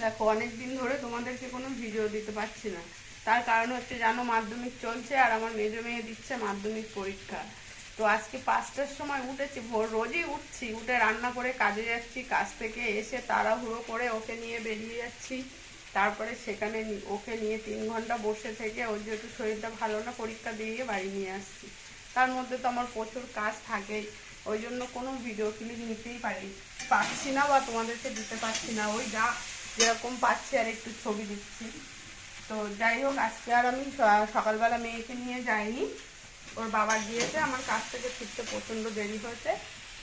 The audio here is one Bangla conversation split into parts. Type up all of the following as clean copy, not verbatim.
দেখো অনেক দিন ধরে তোমাদেরকে কোনো ভিডিও দিতে পারছি না, তার কারণ হচ্ছে জানো মাধ্যমিক চলছে আর আমার মেজো মেয়ে দিচ্ছে মাধ্যমিক পরীক্ষা। তো আজকে 5টার সময় উঠেছি, ভোর রোজই উঠছি, উঠে রান্না করে কাজে যাচ্ছি, কাজ থেকে এসে তাড়াহুড়ো করে ওকে নিয়ে বেরিয়ে যাচ্ছি। তারপরে সেখানে ওকে নিয়ে 3 ঘন্টা বসে থেকে, ওর যেহেতু শরীরটা ভালো না, পরীক্ষা দিয়ে বাড়ি নিয়ে আসছি। তার মধ্যে তো আমার প্রচুর কাজ থাকেই, ওই জন্য কোনো ভিডিও ক্লিপ নিতেই পারছি না বা তোমাদেরকে দিতে পারছি না। ওই যা যেরকম পাচ্ছি আর একটু ছবি দিচ্ছি। তো যাই হোক, আজকে আর আমি সকালবেলা মেয়েকে নিয়ে যাইনি, ওর বাবা দিয়েছে। আমার কাছ থেকে ফিরতে প্রচণ্ড দেরি হয়েছে,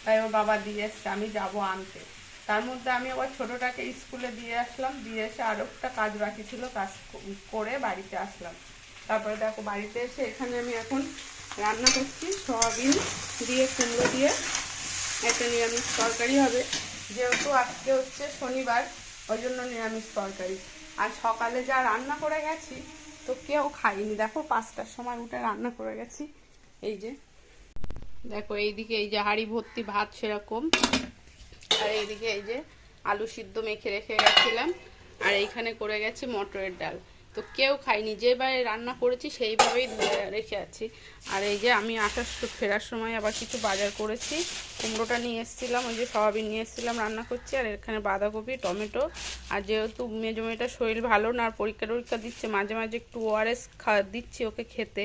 তাই ওর বাবা দিয়ে এসছে, আমি যাব আনতে। তার মধ্যে আমি আবার ছোটোটাকে স্কুলে দিয়ে আসলাম, দিয়ে এসে আরও একটা কাজ বাকি ছিল, কাজ করে বাড়িতে আসলাম। তারপরে দেখো বাড়িতে এসে এখানে আমি এখন রান্না করছি সয়াবিন দিয়ে কুমড়ো দিয়ে একটা নিরামিষ তরকারি হবে, যেহেতু আজকে হচ্ছে শনিবার, ওই জন্য নিরামিষ তরকারি। আর সকালে যা রান্না করে গেছি তো কেউ খাইনি। দেখো 5টার সময় উঠে রান্না করে গেছি। এই যে দেখো, এইদিকে এই যে হাঁড়ি ভর্তি ভাত সেরকম, আর এইদিকে এই যে আলু সিদ্ধ মেখে রেখে গেছিলাম, আর এইখানে করে গেছি মটরের ডাল। তো কেউ খাইনি, যেভাবে রান্না করেছি সেইভাবেই রেখে আছি। আর এই যে আমি ফেরার সময় আবার কিছু বাজার করেছি, কুমড়োটা নিয়ে এসেছিলাম, ওই যে সয়াবিন নিয়ে এসেছিলাম, রান্না করছি। আর এখানে বাঁধাকপি, টমেটো। আর যেহেতু মেজো মেয়েটার শরীর ভালো না, আর পরীক্ষা দিচ্ছে, মাঝে মাঝে একটু ওআরএস দিচ্ছি ওকে খেতে,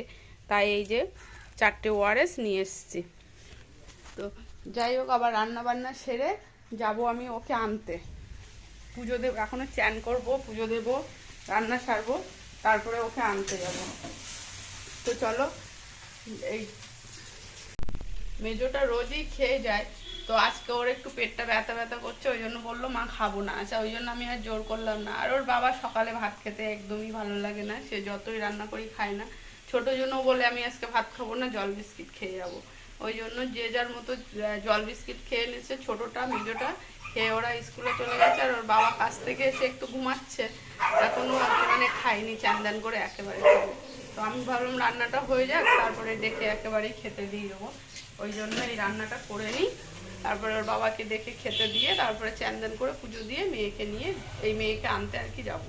তাই এই যে 4টে ওআরএস নিয়ে এসেছি। তো যাই হোক, আবার রান্না বান্না সেরে যাব আমি ওকে আনতে। পুজো দেব, এখনও চ্যান করব, পুজো দেব, রান্না সারবো, তারপরে ওকে আনতে যাব। তো চলো, এই মেজোটা রোজই খেয়ে যায়, তো আজকে ওর একটু পেটটা ব্যথা ব্যথা করছে, ওই জন্য বললো মা খাবো না। আচ্ছা, ওই জন্য আমি আর জোর করলাম না। আর ওর বাবা সকালে ভাত খেতে একদমই ভালো লাগে না, সে যতই রান্না করি খায় না। ছোটো জন্য বলে আমি আজকে ভাত খাবো না, জল বিস্কিট খেয়ে যাবো। ওই জন্য যে যার মতো জল বিস্কিট খেয়ে নিচ্ছে, ছোটোটা মেজোটা খেয়ে ওরা স্কুলে চলে গেছে। আর ওর বাবা কাছ থেকে এসে একটু ঘুমাচ্ছে, এখনও মানে খাইনি, চান করে একেবারে খাবো। তো আমি ভাবলাম রান্নাটা হয়ে যাক, তারপরে দেখে একেবারেই খেতে দিয়ে দেবো। ওই জন্য এই রান্নাটা করে নিই, তারপরে ওর বাবাকে দেখে খেতে দিয়ে, তারপরে চান করে পুজো দিয়ে মেয়েকে নিয়ে, এই মেয়েকে আনতে আর কি যাবো।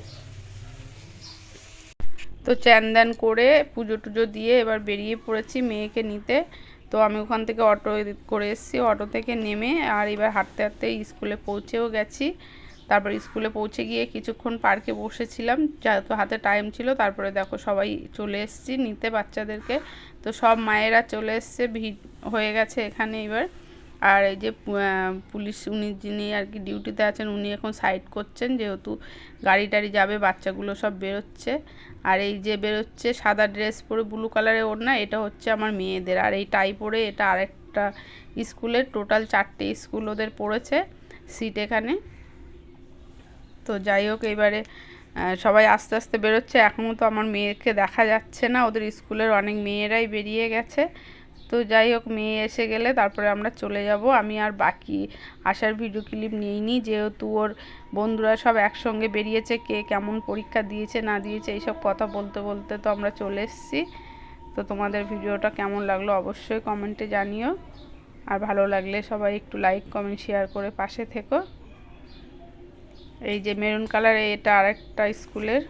তো চান করে পুজো টুজো দিয়ে এবার বেরিয়ে পড়েছি মেয়েকে নিতে। তো আমি ওখান থেকে অটো করে এসেছি, অটো থেকে নেমে আর এবার হাঁটতে হাঁটতে স্কুলে পৌঁছেও গেছি। তারপর স্কুলে পৌঁছে গিয়ে কিছুক্ষণ পার্কে বসেছিলাম, যেহেতু হাতে টাইম ছিল। তারপরে দেখো সবাই চলে এসেছি নিতে বাচ্চাদেরকে। তো সব মায়েরা চলে এসছে, ভিড় হয়ে গেছে এখানে এবার। আর এই যে পুলিশ, উনি যিনি আর কি ডিউটিতে আছেন, উনি এখন সাইড করছেন, যেহেতু গাড়ি টাড়ি যাবে, বাচ্চাগুলো সব বেরোচ্ছে। আর এই যে বেরোচ্ছে সাদা ড্রেস পরে, ব্লু কালারের ওড়না, এটা হচ্ছে আমার মেয়েদের। আর এই টাই পরে এটা আরেকটা স্কুলের, টোটাল 4টে স্কুল ওদের পড়েছে সিট এখানে। তো যাই হোক, এবারে সবাই আস্তে আস্তে বেরোচ্ছে। এখনও তো আমার মেয়েকে দেখা যাচ্ছে না, ওদের স্কুলের অনেক মেয়েরাই বেরিয়ে গেছে। তো যাই হোক, মেয়ে এসে গেলে তারপরে আমরা চলে যাব। আমি আর বাকি আসার ভিডিও ক্লিপ নিইনি, যেহেতু ওর বন্ধুরা সব একসঙ্গে বেরিয়েছে, কে কেমন পরীক্ষা দিয়েছে না দিয়েছে এইসব কথা বলতে বলতে তো আমরা চলে এসেছি। তো তোমাদের ভিডিওটা কেমন লাগলো অবশ্যই কমেন্টে জানিও, আর ভালো লাগলে সবাই একটু লাইক কমেন্ট শেয়ার করে পাশে থেকো। এই যে মেরুন কালারে, এটা আরেকটা স্কুলের।